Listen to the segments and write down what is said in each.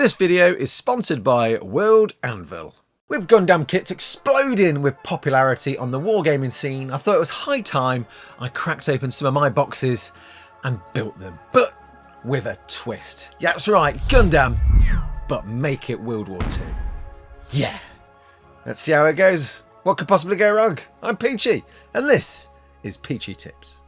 This video is sponsored by World Anvil. With Gundam kits exploding with popularity on the wargaming scene, I thought it was high time I cracked open some of my boxes and built them. But with a twist. Yeah, that's right, Gundam, but make it World War II. Yeah. Let's see how it goes. What could possibly go wrong? I'm Peachy, and this is Peachy Tips.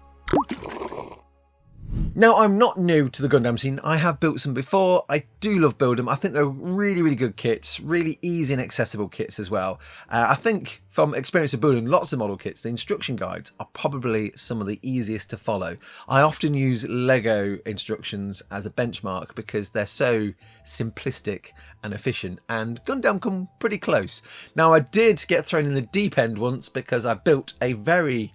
Now, I'm not new to the Gundam scene. I have built some before. I do love building them. I think they're really good kits, really easy and accessible kits as well. I think from experience of building lots of model kits, the instruction guides are probably some of the easiest to follow. I often use Lego instructions as a benchmark because they're so simplistic and efficient, and Gundam come pretty close. Now, I did get thrown in the deep end once because I built a very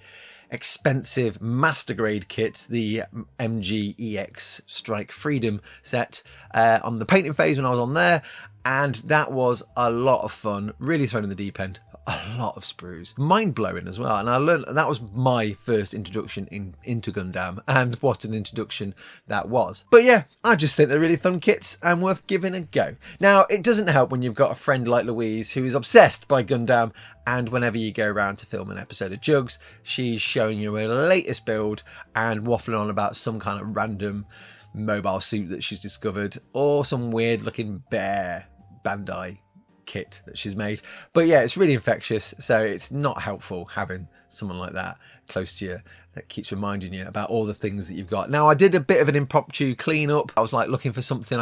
expensive master grade kit, the MGEX Strike Freedom set, on the painting phase when I was on there, and that was a lot of fun, really thrown in the deep end. A lot of sprues, mind-blowing as well, and I learned that was my first introduction into Gundam, and what an introduction that was. But yeah, I just think they're really fun kits and worth giving a go. Now, it doesn't help when you've got a friend like Louise who is obsessed by Gundam, and whenever you go around to film an episode of Jugs, she's showing you her latest build and waffling on about some kind of random mobile suit that she's discovered, or some weird looking bear Bandai kit that she's made. But yeah, it's really infectious, so it's not helpful having someone like that close to you that keeps reminding you about all the things that you've got. Now, I did a bit of an impromptu cleanup. I was like looking for something,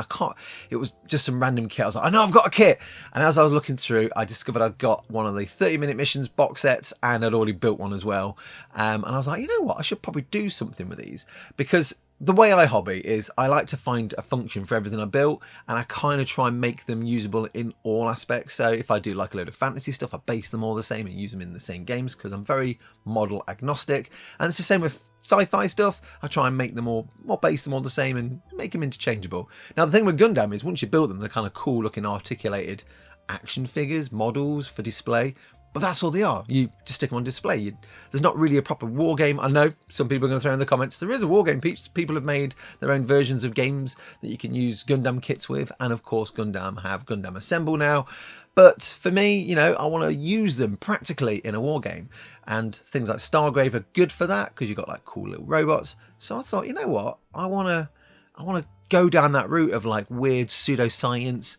it was just some random kit. I was like, I know I've got a kit, and as I was looking through, I discovered I'd got one of the 30-minute missions box sets, and I'd already built one as well. And I was like, you know what, I should probably do something with these, because the way I hobby is I like to find a function for everything I built, and I kind of try and make them usable in all aspects. So if I do like a load of fantasy stuff, I base them all the same and use them in the same games because I'm very model agnostic. And it's the same with sci-fi stuff. I try and make them all base them all the same and make them interchangeable. Now, the thing with Gundam is once you build them, they're kind of cool looking articulated action figures, models for display. But that's all they are. You just stick them on display. There's not really a proper war game. I know some people are going to throw in the comments, there is a war game. People have made their own versions of games that you can use Gundam kits with. And of course, Gundam have Gundam Assemble now. But for me, you know, I want to use them practically in a war game. And things like Stargrave are good for that because you've got like cool little robots. So I thought, you know what? I want to go down that route of like weird pseudoscience.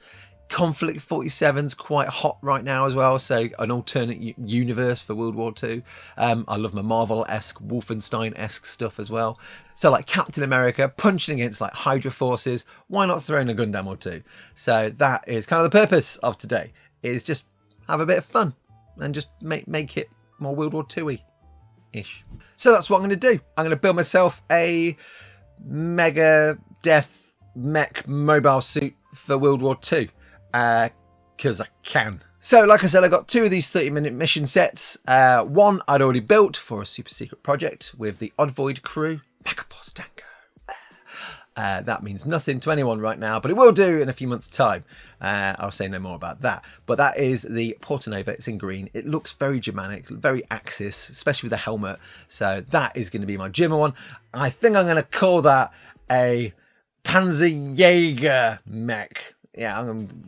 Conflict 47's quite hot right now as well, so an alternate universe for World War II. I love my Marvel-esque, Wolfenstein-esque stuff as well. So like Captain America punching against like Hydra forces, why not throw in a Gundam or two? So that is kind of the purpose of today, is just have a bit of fun and just make it more World War II-y-ish. So that's what I'm going to do. I'm going to build myself a mega death mech mobile suit for World War II. Because I can. So like I said, I got two of these 30-minute mission sets. One I'd already built for a super secret project with the Odd Void crew. Megaforce Tango. That means nothing to anyone right now, but it will do in a few months' time. I'll say no more about that. But that is the Portanova. It's in green. It looks very Germanic, very Axis, especially with the helmet. So that is going to be my German one. I think I'm going to call that a Panzerjäger mech. Yeah,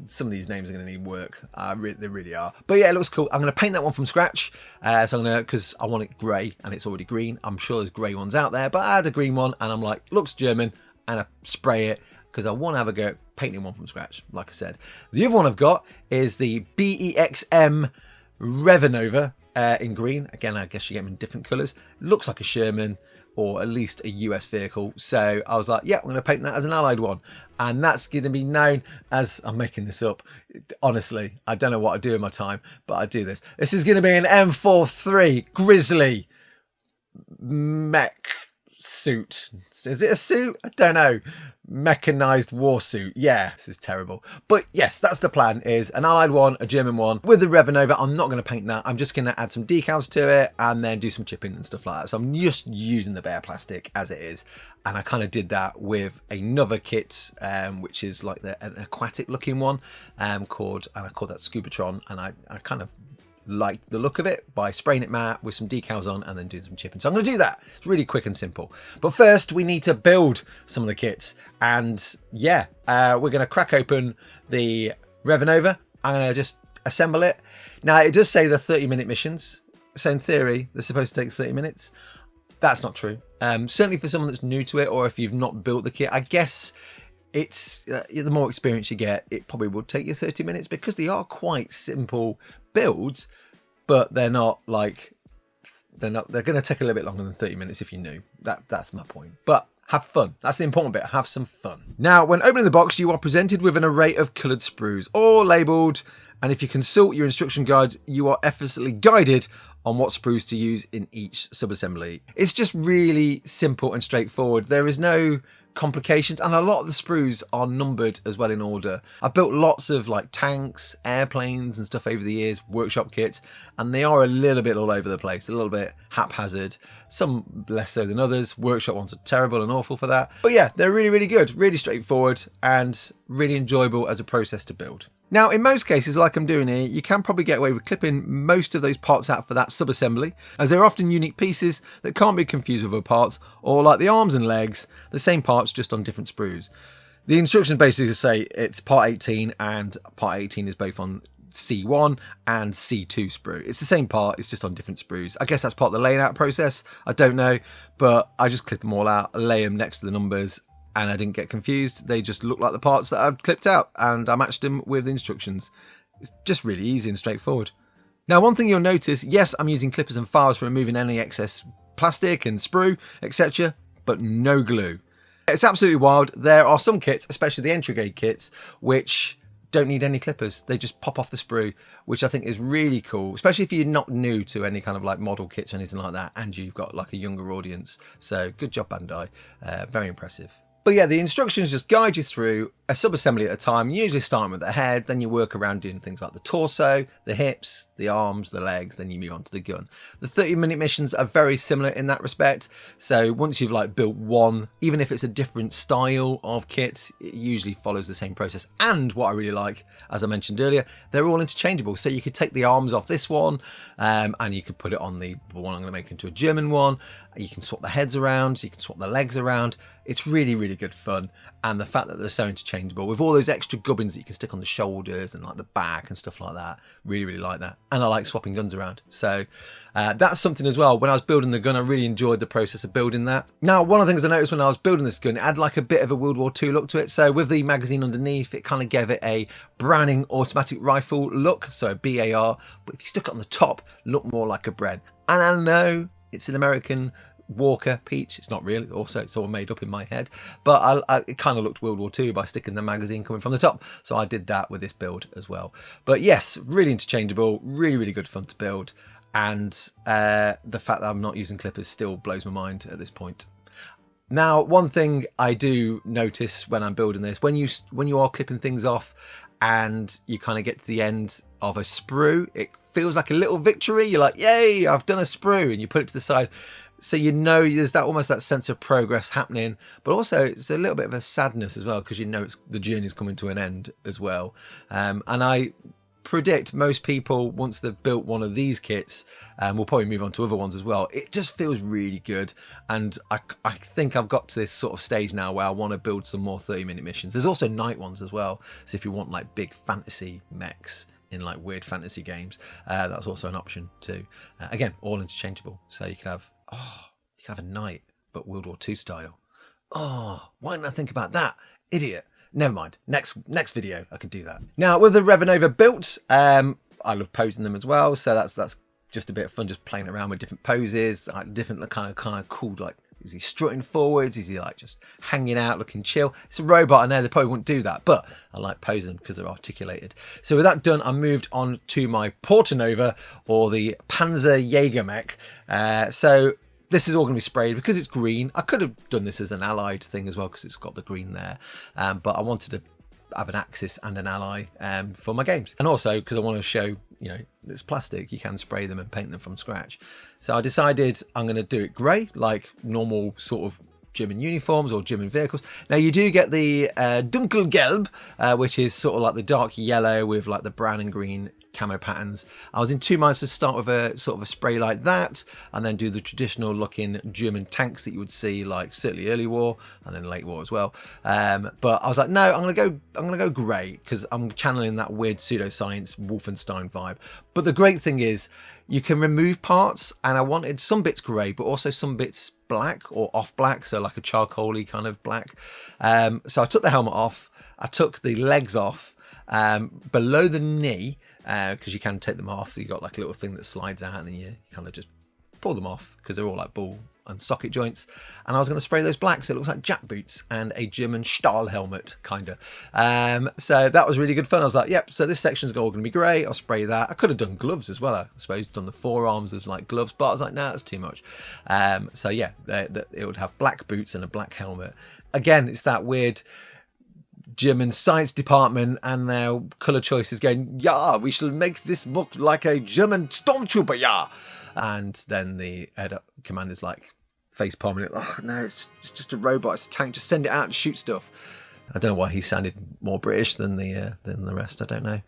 some of these names are going to need work. They really are. But yeah, it looks cool. I'm going to paint that one from scratch. Because I want it grey and it's already green. I'm sure there's grey ones out there, but I had a green one and I'm like, looks German, and I spray it because I want to have a go at painting one from scratch, like I said. The other one I've got is the BEXM Revenova in green. Again, I guess you get them in different colours. Looks like a Sherman, or at least a US vehicle. So I was like, yeah, I'm going to paint that as an Allied one. And that's going to be known as, I'm making this up, honestly, I don't know what I do in my time, but I do this. This is going to be an M43 Grizzly mech suit. Is it a suit? I don't know. Mechanized war suit. Yeah, this is terrible. But yes, that's the plan, is an Allied one, a German one with the Revenova. I'm not going to paint that. I'm just going to add some decals to it and then do some chipping and stuff like that. So I'm just using the bare plastic as it is. And I kind of did that with another kit, which is like an aquatic looking one, I called that Scubatron, and I kind of like the look of it by spraying it matte with some decals on and then doing some chipping. So I'm going to do that. It's really quick and simple. But first we need to build some of the kits. And yeah, we're going to crack open the Revanova. I'm going to just assemble it. Now it does say the 30-minute missions. So in theory, they're supposed to take 30 minutes. That's not true. Certainly for someone that's new to it, or if you've not built the kit, I guess it's the more experience you get, it probably would take you 30 minutes because they are quite simple builds, but they're not like, they're going to take a little bit longer than 30 minutes if you're new. That's my point. But have fun. That's the important bit. Have some fun. Now, when opening the box, you are presented with an array of coloured sprues, all labelled. And if you consult your instruction guide, you are effortlessly guided on what sprues to use in each sub-assembly. It's just really simple and straightforward. There is no complications, and a lot of the sprues are numbered as well in order. I've built lots of like tanks, airplanes and stuff over the years, workshop kits, and they are a little bit all over the place, a little bit haphazard, some less so than others. Workshop ones are terrible and awful for that. But yeah, they're really, really good, really straightforward and really enjoyable as a process to build. Now, in most cases, like I'm doing here, you can probably get away with clipping most of those parts out for that sub-assembly, as they're often unique pieces that can't be confused with other parts, or like the arms and legs, the same parts just on different sprues. The instructions basically say it's part 18, and part 18 is both on C1 and C2 sprue. It's the same part, it's just on different sprues. I guess that's part of the laying out process, I don't know, but I just clip them all out, lay them next to the numbers, and I didn't get confused. They just look like the parts that I've clipped out, and I matched them with the instructions. It's just really easy and straightforward. Now, one thing you'll notice, yes, I'm using clippers and files for removing any excess plastic and sprue, etc., but no glue. It's absolutely wild. There are some kits, especially the entry grade kits, which don't need any clippers. They just pop off the sprue, which I think is really cool, especially if you're not new to any kind of like model kits or anything like that, and you've got like a younger audience. So good job, Bandai. Very impressive. But yeah, the instructions just guide you through a sub-assembly at a time, usually starting with the head, then you work around doing things like the torso, the hips, the arms, the legs, then you move on to the gun. The 30-minute missions are very similar in that respect. So once you've like built one, even if it's a different style of kit, it usually follows the same process. And what I really like, as I mentioned earlier, they're all interchangeable. So you could take the arms off this one, and you could put it on the one I'm going to make into a German one. You can swap the heads around, you can swap the legs around. It's really, really good fun. And the fact that they're so interchangeable with all those extra gubbins that you can stick on the shoulders and like the back and stuff like that, really, really like that. And I like swapping guns around. So that's something as well. When I was building the gun, I really enjoyed the process of building that. Now, one of the things I noticed when I was building this gun, it had like a bit of a World War II look to it. So with the magazine underneath, it kind of gave it a Browning automatic rifle look, so a BAR. But if you stuck it on the top, looked more like a Bren. And I know it's an American Walker Peach. It's not real. Also, it's all made up in my head. But it kind of looked World War II by sticking the magazine coming from the top. So I did that with this build as well. But yes, really interchangeable. Really, really good fun to build. And the fact that I'm not using clippers still blows my mind at this point. Now, one thing I do notice when I'm building this, when you are clipping things off and you kind of get to the end of a sprue, it feels like a little victory. You're like, yay, I've done a sprue, and you put it to the side. So you know there's that almost that sense of progress happening, but also it's a little bit of a sadness as well, because you know the journey's coming to an end as well. And I predict most people, once they've built one of these kits, will probably move on to other ones as well. It just feels really good, and I think I've got to this sort of stage now where I want to build some more 30-minute missions. There's also night ones as well, so if you want like big fantasy mechs in like weird fantasy games, that's also an option too. Again, all interchangeable, so you can have a night, but World War II style. Oh, why didn't I think about that? Idiot. Never mind. Next video, I could do that. Now, with the Revanova built, I love posing them as well. So that's just a bit of fun, just playing around with different poses, like different kind of cool. Like, is he strutting forwards? Is he like just hanging out, looking chill? It's a robot. I know they probably wouldn't do that, but I like posing them because they're articulated. So with that done, I moved on to my Portanova, or the Panzer Jägermech. So this is all going to be sprayed because it's green. I could have done this as an allied thing as well because it's got the green there. But I wanted to have an Axis and an ally for my games. And also because I want to show, you know, it's plastic. You can spray them and paint them from scratch. So I decided I'm going to do it grey, like normal sort of German uniforms or German vehicles. Now you do get the Dunkelgelb, which is sort of like the dark yellow with like the brown and green camo patterns. I was in two minds to start with a sort of a spray like that, and then do the traditional looking German tanks that you would see, like certainly early war and then late war as well. But I was like, no, I'm gonna go grey, because I'm channeling that weird pseudoscience Wolfenstein vibe. But the great thing is you can remove parts, and I wanted some bits grey, but also some bits black or off black, so like a charcoaly kind of black. So I took the helmet off, I took the legs off, below the knee, because you can take them off. You got like a little thing that slides out, and then you kind of just pull them off, because they're all like ball and socket joints. And I was going to spray those black, so it looks like jack boots and a German Stahl helmet, kind of. So that was really good fun. I was like, yep, so this section's all going to be grey. I'll spray that. I could have done gloves as well, I suppose, done the forearms as like gloves, but I was like, nah, that's too much. So yeah, it would have black boots and a black helmet. Again, it's that weird German science department and their colour choices going, yeah, we shall make this look like a German stormtrooper, yeah. And then the head up commander's like face palming it. Oh no, it's just a robot, it's a tank, just send it out and shoot stuff. I don't know why he sounded more British than the rest, I don't know.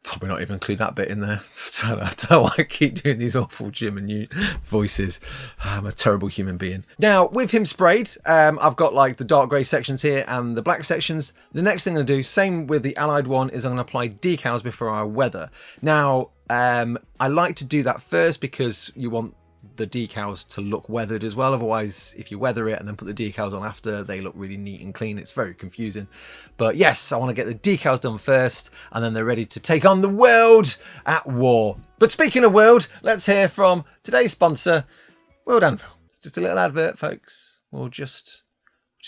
Probably not even include that bit in there. I don't know why I keep doing these awful German voices. I'm a terrible human being. Now, with him sprayed, I've got like the dark grey sections here and the black sections. The next thing I'm going to do, same with the Allied one, is I'm going to apply decals before I weather. Now, I like to do that first because you want the decals to look weathered as well. Otherwise, if you weather it and then put the decals on after, they look really neat and clean. It's very confusing. But yes, I want to get the decals done first, and then they're ready to take on the world at war. But speaking of world, let's hear from today's sponsor, World Anvil. It's just a little advert, folks. We'll just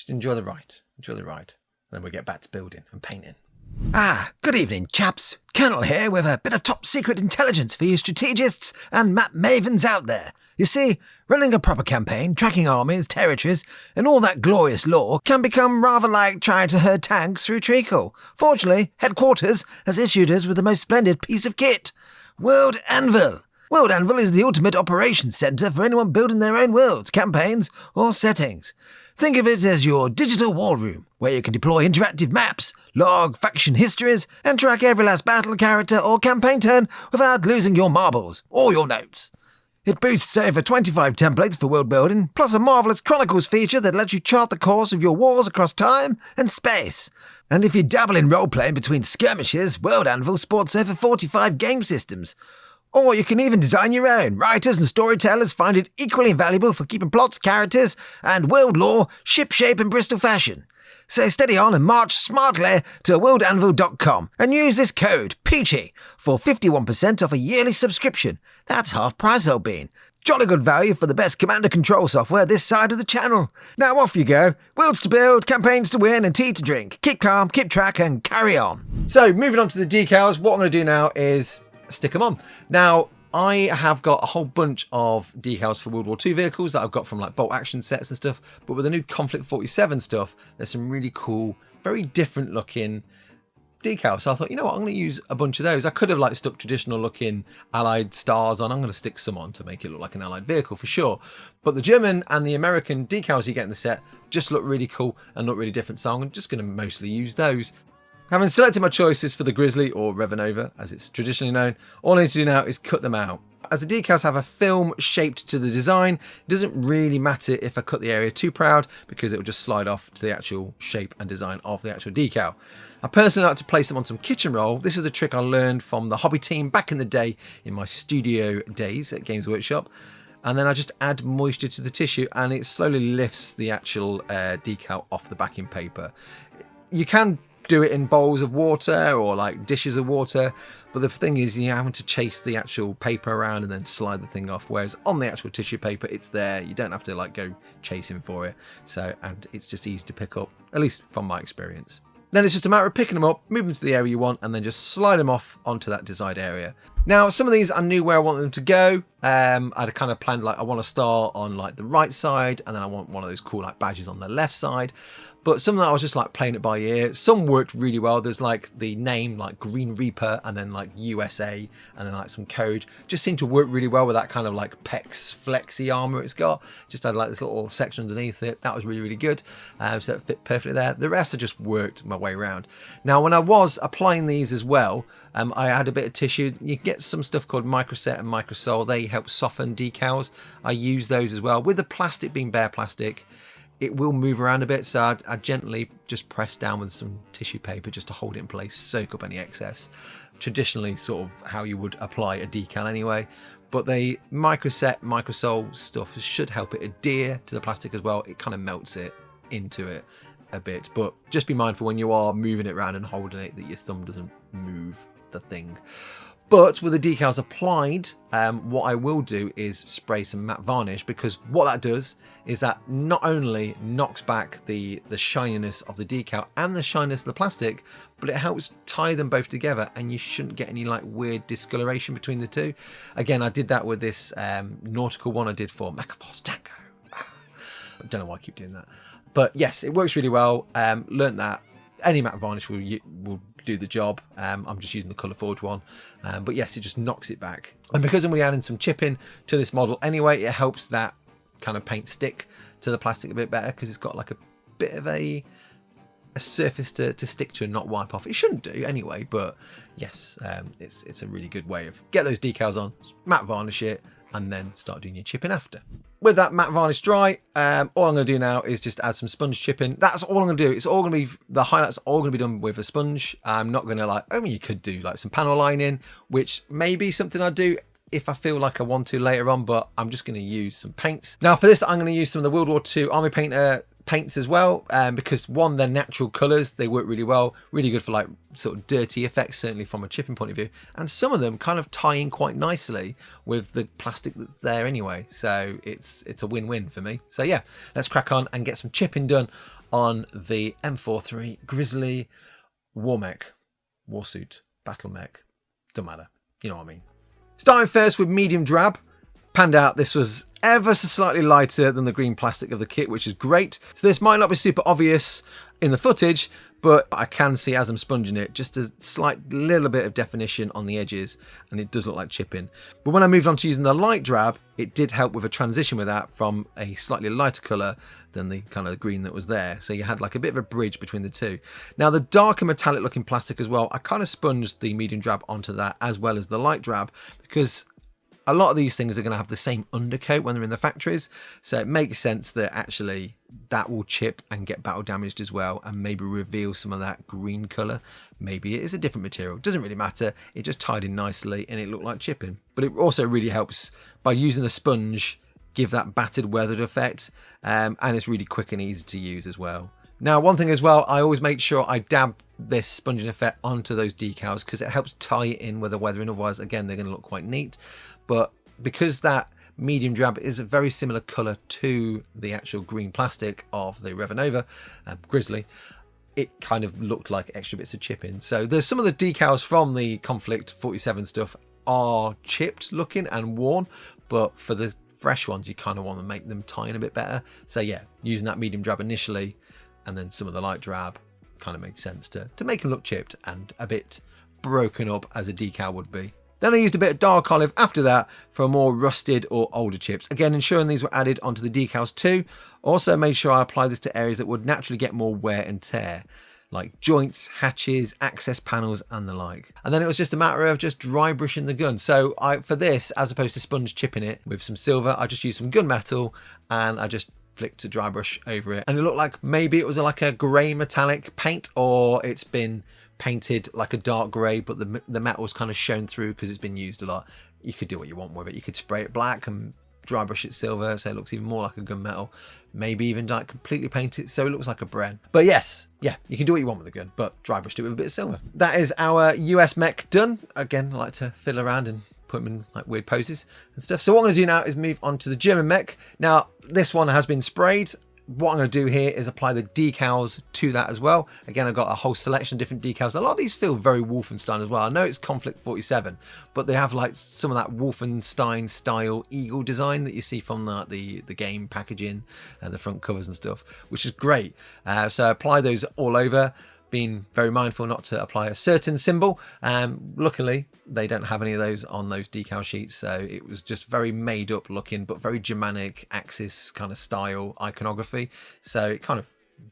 enjoy the ride. Enjoy the ride. Then we'll get back to building and painting. Good evening, chaps. Colonel here with a bit of top secret intelligence for you strategists and map mavens out there. You see, running a proper campaign, tracking armies, territories, and all that glorious lore can become rather like trying to herd tanks through treacle. Fortunately, headquarters has issued us with the most splendid piece of kit, World Anvil. World Anvil is the ultimate operations centre for anyone building their own worlds, campaigns, or settings. Think of it as your digital war room, where you can deploy interactive maps, log faction histories, and track every last battle, character, or campaign turn without losing your marbles or your notes. It boasts over 25 templates for world building, plus a marvellous Chronicles feature that lets you chart the course of your wars across time and space. And if you dabble in role-playing between skirmishes, World Anvil sports over 45 game systems. Or you can even design your own. Writers and storytellers find it equally invaluable for keeping plots, characters, and world lore shipshape in Bristol fashion. So steady on and march smartly to worldanvil.com and use this code, Peachy, for 51% off a yearly subscription. That's half price, old bean. Jolly good value for the best command and control software this side of the channel. Now off you go. Worlds to build, campaigns to win, and tea to drink. Keep calm, keep track, and carry on. So moving on to the decals, what I'm going to do now is stick them on. Now, I have got a whole bunch of decals for World War II vehicles that I've got from like bolt action sets and stuff, but with the new Conflict 47 stuff, there's some really cool, very different looking decals. So I thought, you know what, I'm going to use a bunch of those. I could have like stuck traditional looking Allied stars on. I'm going to stick some on to make it look like an Allied vehicle for sure. But the German and the American decals you get in the set just look really cool and look really different. So I'm just going to mostly use those. Having selected my choices for the Grizzly, or Revanova as it's traditionally known, all I need to do now is cut them out. As the decals have a film shaped to the design, it doesn't really matter if I cut the area too proud, because it will just slide off to the actual shape and design of the actual decal. I personally like to place them on some kitchen roll. This is a trick I learned from the hobby team back in the day in my studio days at Games Workshop. And then I just add moisture to the tissue and it slowly lifts the actual decal off the backing paper. You can do it in bowls of water or like dishes of water, but the thing is you're having to chase the actual paper around and then slide the thing off, whereas on the actual tissue paper it's there, you don't have to like go chasing for it. So, and it's just easy to pick up, at least from my experience. Then it's just a matter of picking them up, moving them to the area you want, and then just slide them off onto that desired area. Now, some of these I knew where I wanted them to go. I'd kind of planned like I want to start on like the right side, and then I want one of those cool like badges on the left side. But some of that I was just like playing it by ear. Some worked really well. There's like the name like Green Reaper and then like USA and then like some code. Just seemed to work really well with that kind of like pecs flexy armor it's got. Just had like this little section underneath it. That was really, really good. So it fit perfectly there. The rest I just worked my way around. Now when I was applying these as well, I had a bit of tissue. You can get some stuff called Microset and Microsol. They help soften decals. I use those as well. With the plastic being bare plastic, it will move around a bit, so I gently just press down with some tissue paper just to hold it in place, soak up any excess. Traditionally sort of how you would apply a decal anyway, but the Microset, Microsol stuff should help it adhere to the plastic as well. It kind of melts it into it a bit, but just be mindful when you are moving it around and holding it that your thumb doesn't move the thing. But with the decals applied, what I will do is spray some matte varnish, because what that does is that not only knocks back the shininess of the decal and the shininess of the plastic, but it helps tie them both together, and you shouldn't get any like weird discoloration between the two. Again, I did that with this nautical one I did for Mechaforce Tango. I don't know why I keep doing that. But yes, it works really well. Learned that any matte varnish will do the job. I'm just using the Colour Forge one, but yes, it just knocks it back. And because I'm going to be adding some chipping to this model anyway, it helps that kind of paint stick to the plastic a bit better, because it's got like a bit of a surface to stick to and not wipe off. It shouldn't do anyway, but yes, it's a really good way of get those decals on, matte varnish it, and then start doing your chipping after. With that matte varnish dry, all I'm going to do now is just add some sponge chipping. That's all I'm going to do. It's all going to be, the highlights are all going to be done with a sponge. I'm not going to like, I mean, you could do like some panel lining, which may be something I do if I feel like I want to later on, but I'm just going to use some paints. Now for this, I'm going to use some of the World War II Army Painter paints as well, because one, they're natural colours, they work really well, really good for like sort of dirty effects, certainly from a chipping point of view, and some of them kind of tie in quite nicely with the plastic that's there anyway, so it's a win-win for me. So yeah, let's crack on and get some chipping done on the M43 Grizzly War Mech, Warsuit, Battle Mech, don't matter, you know what I mean. Starting first with medium drab. Panned out, this was ever so slightly lighter than the green plastic of the kit, which is great. So this might not be super obvious in the footage, but I can see as I'm sponging it, just a slight little bit of definition on the edges, and it does look like chipping. But when I moved on to using the light drab, it did help with a transition with that from a slightly lighter colour than the kind of green that was there. So you had like a bit of a bridge between the two. Now the darker metallic looking plastic as well, I kind of sponged the medium drab onto that as well as the light drab, because a lot of these things are going to have the same undercoat when they're in the factories, so it makes sense that actually that will chip and get battle damaged as well, and maybe reveal some of that green colour. Maybe it is a different material, doesn't really matter, it just tied in nicely and it looked like chipping. But it also really helps by using a sponge, give that battered weathered effect, and it's really quick and easy to use as well. Now one thing as well, I always make sure I dab this sponging effect onto those decals, because it helps tie it in with the weathering, otherwise again they're going to look quite neat. But because that medium drab is a very similar colour to the actual green plastic of the Revanova Grizzly, it kind of looked like extra bits of chipping. So there's some of the decals from the Conflict 47 stuff are chipped looking and worn, but for the fresh ones you kind of want to make them tie in a bit better. So yeah, using that medium drab initially and then some of the light drab kind of made sense to make them look chipped and a bit broken up as a decal would be. Then I used a bit of dark olive after that for more rusted or older chips. Again, ensuring these were added onto the decals too. Also made sure I applied this to areas that would naturally get more wear and tear, like joints, hatches, access panels and the like. And then it was just a matter of just dry brushing the gun. So for this, as opposed to sponge chipping it with some silver, I just used some gunmetal and I just flicked a dry brush over it. And it looked like maybe it was like a grey metallic paint, or it's been painted like a dark grey, but the metal's kind of shown through because it's been used a lot. You could do what you want with it. You could spray it black and dry brush it silver so it looks even more like a gunmetal. Maybe even like completely paint it so it looks like a Bren. But yes, yeah, you can do what you want with the gun, but dry brush it with a bit of silver. That is our US mech done. Again, I like to fiddle around and put them in like weird poses and stuff. So what I'm going to do now is move on to the German mech. Now this one has been sprayed. What I'm going to do here is apply the decals to that as well. Again, I've got a whole selection of different decals. A lot of these feel very Wolfenstein as well. I know it's Conflict 47, but they have like some of that Wolfenstein style eagle design that you see from the game packaging and the front covers and stuff, which is great. So I apply those all over, being very mindful not to apply a certain symbol. Luckily, they don't have any of those on those decal sheets, so it was just very made up looking, but very Germanic Axis kind of style iconography. So it kind of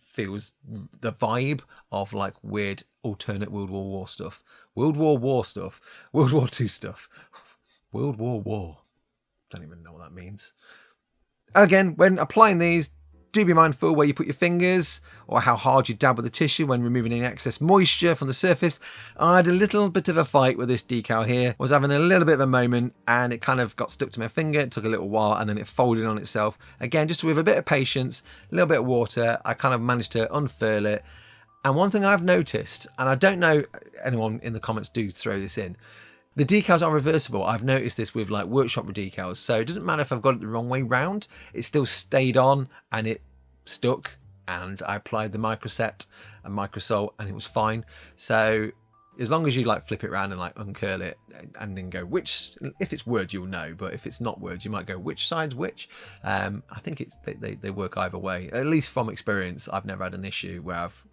feels the vibe of like weird alternate World War War stuff. World War War stuff. World War II stuff. World War War. Don't even know what that means. Again, when applying these, do be mindful where you put your fingers or how hard you dab with the tissue when removing any excess moisture from the surface. I had a little bit of a fight with this decal here. I was having a little bit of a moment and it kind of got stuck to my finger. It took a little while and then it folded on itself. Again, just with a bit of patience, a little bit of water, I kind of managed to unfurl it. And one thing I've noticed, and I don't know anyone in the comments do throw this in, the decals are reversible. I've noticed this with like workshop decals. So it doesn't matter if I've got it the wrong way round, it still stayed on and it stuck. And I applied the microset and microsol and it was fine. So as long as you like flip it around and like uncurl it and then go which, if it's words you'll know, but if it's not words you might go which side's which. I think it's they work either way. At least from experience, I've never had an issue where I've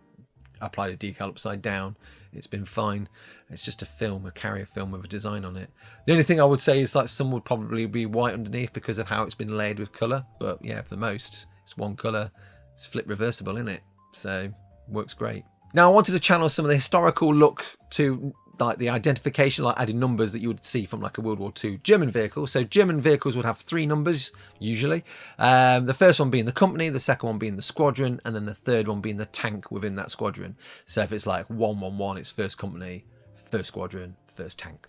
applied a decal upside down. It's been fine. It's just a film, a carrier film with a design on it. The only thing I would say is like some would probably be white underneath because of how it's been layered with colour. But yeah, for most, it's one colour. It's flip reversible, isn't it? So works great. Now I wanted to channel some of the historical look to like the identification, like adding numbers that you would see from like a World War II German vehicle. So German vehicles would have 3 numbers usually. The first one being the company, the second one being the squadron, and then the third one being the tank within that squadron. So if it's like 111, it's first company, first squadron, first tank.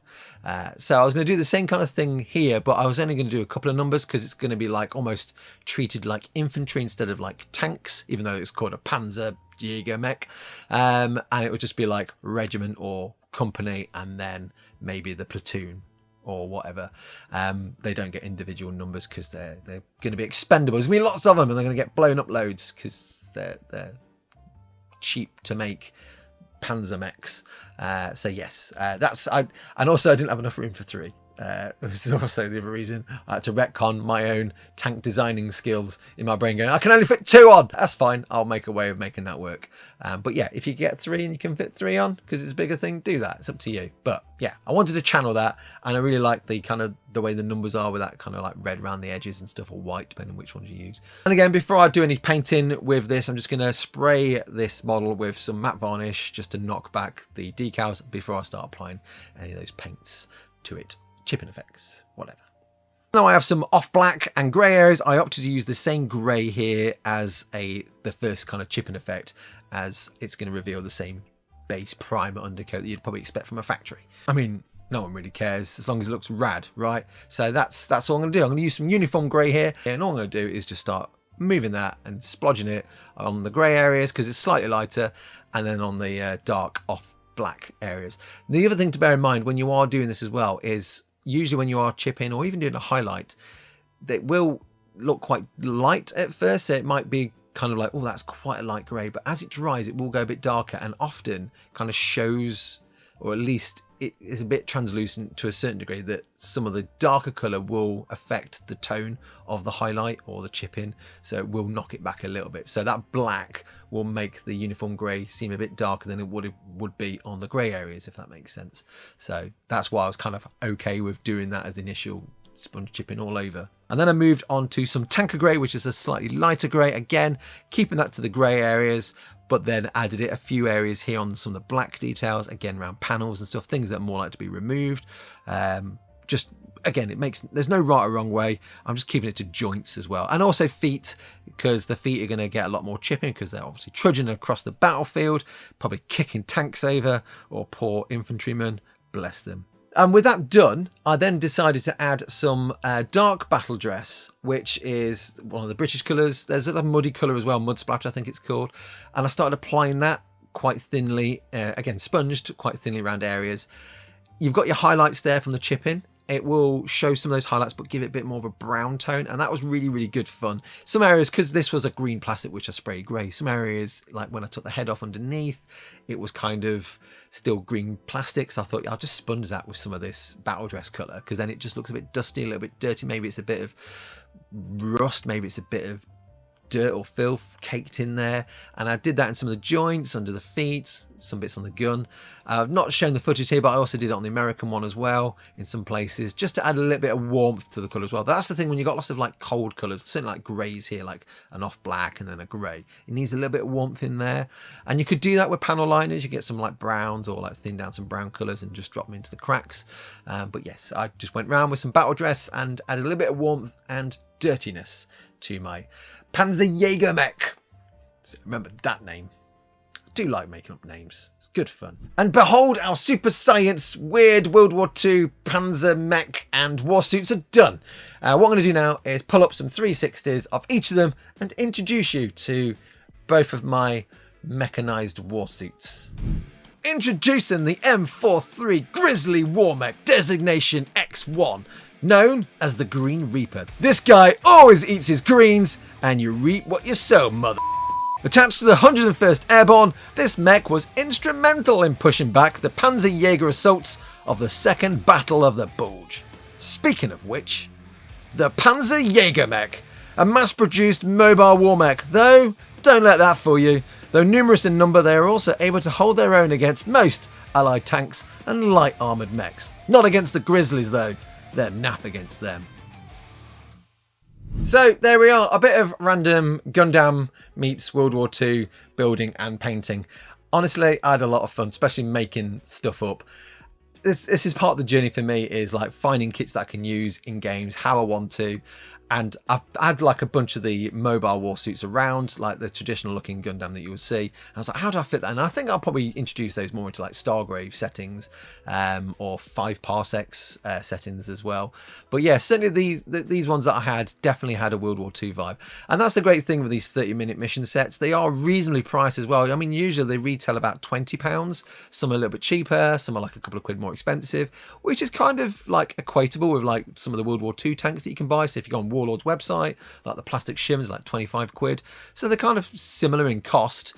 So I was going to do the same kind of thing here, but I was only going to do a couple of numbers because it's going to be like almost treated like infantry instead of like tanks, even though it's called a Panzer Jäger mech. And it would just be like regiment or company and then maybe the platoon or whatever. They don't get individual numbers because they're going to be expendable. There's going to be lots of them and they're going to get blown up loads because they're cheap to make Panzer mechs. So yes, and also I didn't have enough room for 3. This is also the other reason I had to retcon my own tank designing skills in my brain going, I can only fit 2 on. That's fine. I'll make a way of making that work. But yeah, if you get 3 and you can fit 3 on because it's a bigger thing, do that. It's up to you. But yeah, I wanted to channel that. And I really like the kind of the way the numbers are with that kind of like red around the edges and stuff, or white, depending on which ones you use. And again, before I do any painting with this, I'm just going to spray this model with some matte varnish just to knock back the decals before I start applying any of those paints to it. Chipping effects, whatever. Now I have some off black and grey areas. I opted to use the same grey here as the first kind of chipping effect, as it's going to reveal the same base primer undercoat that you'd probably expect from a factory. I mean, no one really cares as long as it looks rad, right? So that's all I'm going to do. I'm going to use some uniform grey here, and all I'm going to do is just start moving that and splodging it on the grey areas because it's slightly lighter, and then on the dark off black areas. The other thing to bear in mind when you are doing this as well is usually when you are chipping or even doing a highlight, it will look quite light at first. So it might be kind of like, oh, that's quite a light grey, but as it dries, it will go a bit darker and often kind of shows, or at least it is a bit translucent to a certain degree, that some of the darker colour will affect the tone of the highlight or the chipping. So it will knock it back a little bit. So that black will make the uniform grey seem a bit darker than it would be on the grey areas, if that makes sense. So that's why I was kind of okay with doing that as initial sponge chipping all over. And then I moved on to some tanker grey, which is a slightly lighter grey, again keeping that to the grey areas, but then added it a few areas here on some of the black details, again around panels and stuff, things that are more likely to be removed. Just again, there's no right or wrong way. I'm just keeping it to joints as well, and also feet, because the feet are going to get a lot more chipping because they're obviously trudging across the battlefield, probably kicking tanks over, or poor infantrymen, bless them. And with that done, I then decided to add some dark battle dress, which is one of the British colours. There's a muddy colour as well, mud splatter I think it's called. And I started applying that quite thinly, again sponged quite thinly around areas. You've got your highlights there from the chipping. It will show some of those highlights but give it a bit more of a brown tone, and that was really, really good fun. Some areas, because this was a green plastic which I sprayed grey, some areas like when I took the head off underneath, it was kind of still green plastic, so I thought I'll just sponge that with some of this battle dress colour, because then it just looks a bit dusty, a little bit dirty. Maybe it's a bit of rust, maybe it's a bit of dirt or filth caked in there, and I did that in some of the joints, under the feet, some bits on the gun. I've not shown the footage here, but I also did it on the American one as well in some places, just to add a little bit of warmth to the colour as well. That's the thing when you've got lots of like cold colours, certainly like greys here, like an off black and then a grey. It needs a little bit of warmth in there. And you could do that with panel liners. You get some like browns or like thin down some brown colours and just drop them into the cracks. But yes, I just went round with some battle dress and added a little bit of warmth and dirtiness to my Panzerjäger mech. Remember that name. Do like making up names. It's good fun. And behold, our super science weird World War II Panzer mech and warsuits are done. What I'm going to do now is pull up some 360s of each of them and introduce you to both of my mechanized warsuits. Introducing the M43 Grizzly War Mech Designation X1, known as the Green Reaper. This guy always eats his greens, and you reap what you sow, mother. Attached to the 101st Airborne, this mech was instrumental in pushing back the Panzerjäger assaults of the Second Battle of the Bulge. Speaking of which, the Panzerjäger mech, a mass-produced mobile war mech, though don't let that fool you. Though numerous in number, they are also able to hold their own against most Allied tanks and light armoured mechs. Not against the Grizzlies though, they're naff against them. So there we are, a bit of random Gundam meets World War II building and painting. Honestly, I had a lot of fun, especially making stuff up. This is part of the journey for me, is like finding kits that I can use in games how I want to. And I've had like a bunch of the mobile warsuits around, like the traditional looking Gundam that you would see. And I was like, how do I fit that? And I think I'll probably introduce those more into like Stargrave settings or 5 parsecs settings as well. But yeah, certainly these ones that I had definitely had a World War II vibe. And that's the great thing with these 30-minute mission sets. They are reasonably priced as well. I mean, usually they retail about £20. Some are a little bit cheaper. Some are like a couple of quid more expensive, which is kind of like equatable with like some of the World War II tanks that you can buy. So if you go on Warlord's website, like the plastic shims, like 25 quid. So they're kind of similar in cost.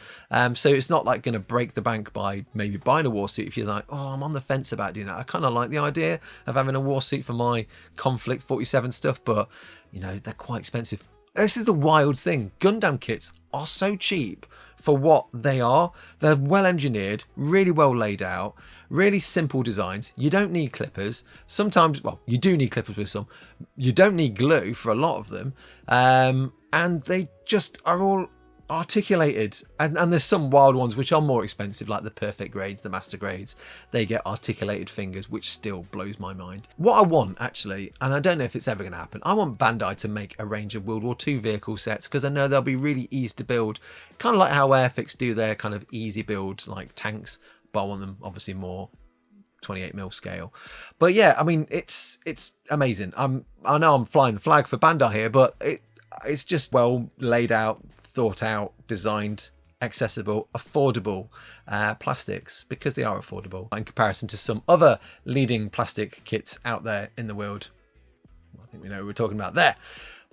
So it's not like going to break the bank by maybe buying a warsuit if you're like, oh, I'm on the fence about doing that. I kind of like the idea of having a warsuit for my Conflict 47 stuff, but you know, they're quite expensive. This is the wild thing. Gundam kits are so cheap for what they are. They're well engineered, really well laid out, really simple designs. You don't need clippers. Sometimes, well, you do need clippers with some. You don't need glue for a lot of them. And they just are all articulated. And there's some wild ones which are more expensive, like the perfect grades, the master grades. They get articulated fingers, which still blows my mind. What I want, actually, and I don't know if it's ever going to happen, I want Bandai to make a range of World War II vehicle sets, because I know they'll be really easy to build, kind of like how Airfix do their kind of easy build like tanks, but I want them obviously more 28mm scale. But yeah, I mean, it's amazing. I know I'm flying the flag for Bandai here, but it's just well laid out, thought out, designed, accessible, affordable plastics, because they are affordable in comparison to some other leading plastic kits out there in the world. I think we know what we're talking about there.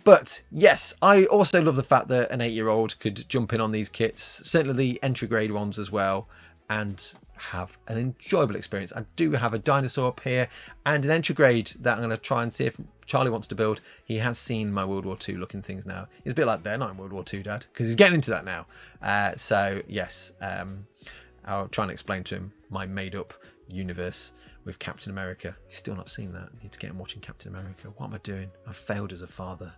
But yes, I also love the fact that an 8-year-old could jump in on these kits, certainly the entry grade ones as well, and have an enjoyable experience. I do have a dinosaur up here and an entry grade that I'm going to try and see if Charlie wants to build. He has seen my World War II looking things now. He's a bit like, they're not in World War II, Dad, because he's getting into that now. So yes, I'll try and explain to him my made up universe with Captain America. He's still not seen that. I need to get him watching Captain America. What am I doing? I've failed as a father.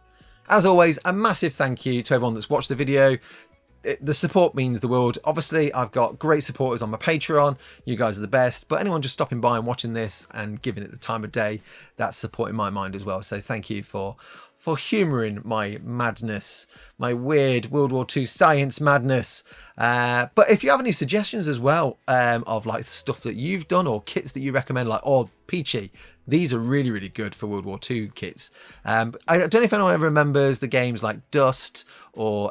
As always, a massive thank you to everyone that's watched the video. The support means the world. Obviously, I've got great supporters on my Patreon. You guys are the best. But anyone just stopping by and watching this and giving it the time of day, that's supporting my mind as well. So thank you for humouring my madness, my weird World War II science madness. But if you have any suggestions as well of like stuff that you've done or kits that you recommend, like, oh, Peachy, these are really, really good for World War II kits. I don't know if anyone ever remembers the games like Dust or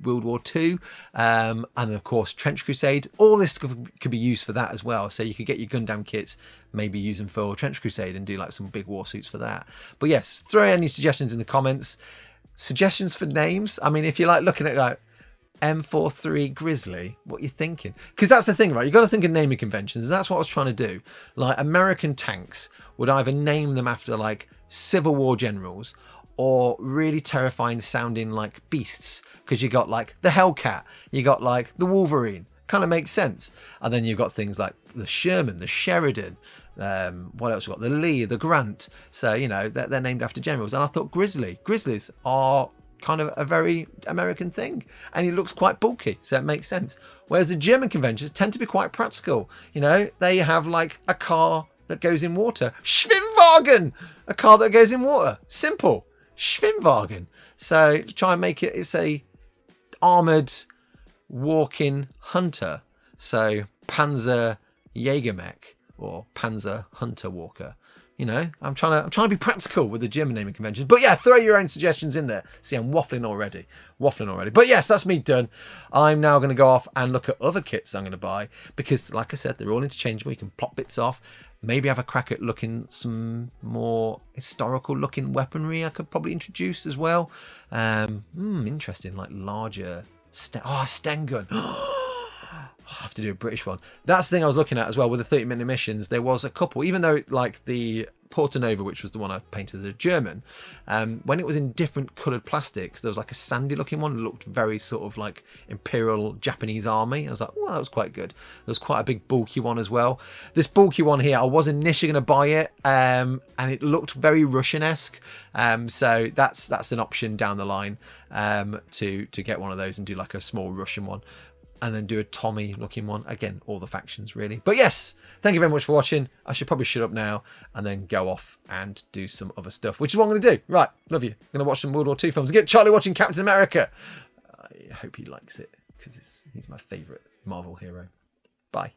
World War II, and of course Trench Crusade. All this could be used for that as well. So you could get your Gundam kits, maybe use them for Trench Crusade and do like some big warsuits for that. But yes, throw any suggestions in the comments. Suggestions for names. I mean, if you like looking at like M43 Grizzly, what are you thinking? Because that's the thing, right? You got to think of naming conventions, and that's what I was trying to do. Like American tanks would either name them after like Civil War generals, or really terrifying sounding like beasts, because you got like the Hellcat, you got like the Wolverine. Kind of makes sense. And then you've got things like the Sherman, the Sheridan, what else we got? The Lee, the Grant. So, you know, they're named after generals. And I thought Grizzlies are kind of a very American thing, and it looks quite bulky, so it makes sense. Whereas the German conventions tend to be quite practical. You know, they have like a car that goes in water. Schwimmwagen! A car that goes in water. Simple. Schwimmwagen. So to try and make it, it's a armoured walking hunter. So Panzer Jägermech or Panzer Hunter Walker. You know, I'm trying to be practical with the German naming conventions. But yeah, throw your own suggestions in there. See, I'm waffling already. But yes, that's me done. I'm now going to go off and look at other kits I'm going to buy, because like I said, they're all interchangeable. You can plop bits off. Maybe have a crack at looking some more historical looking weaponry I could probably introduce as well. Interesting, like larger Sten gun. I'll have to do a British one. That's the thing I was looking at as well with the 30-minute missions. There was a couple, even though like the Porta Nova, which was the one I painted as a German, when it was in different coloured plastics, there was like a sandy looking one that looked very sort of like Imperial Japanese Army. I was like, well, that was quite good. There was quite a big bulky one as well. This bulky one here, I was initially going to buy it, and it looked very Russian-esque. So that's an option down the line, to get one of those and do like a small Russian one. And then do a Tommy looking one. Again, all the factions really. But yes, thank you very much for watching. I should probably shut up now and then go off and do some other stuff, which is what I'm going to do. Right, love you. I'm going to watch some World War II films. Get Charlie watching Captain America. I hope he likes it, because he's my favourite Marvel hero. Bye.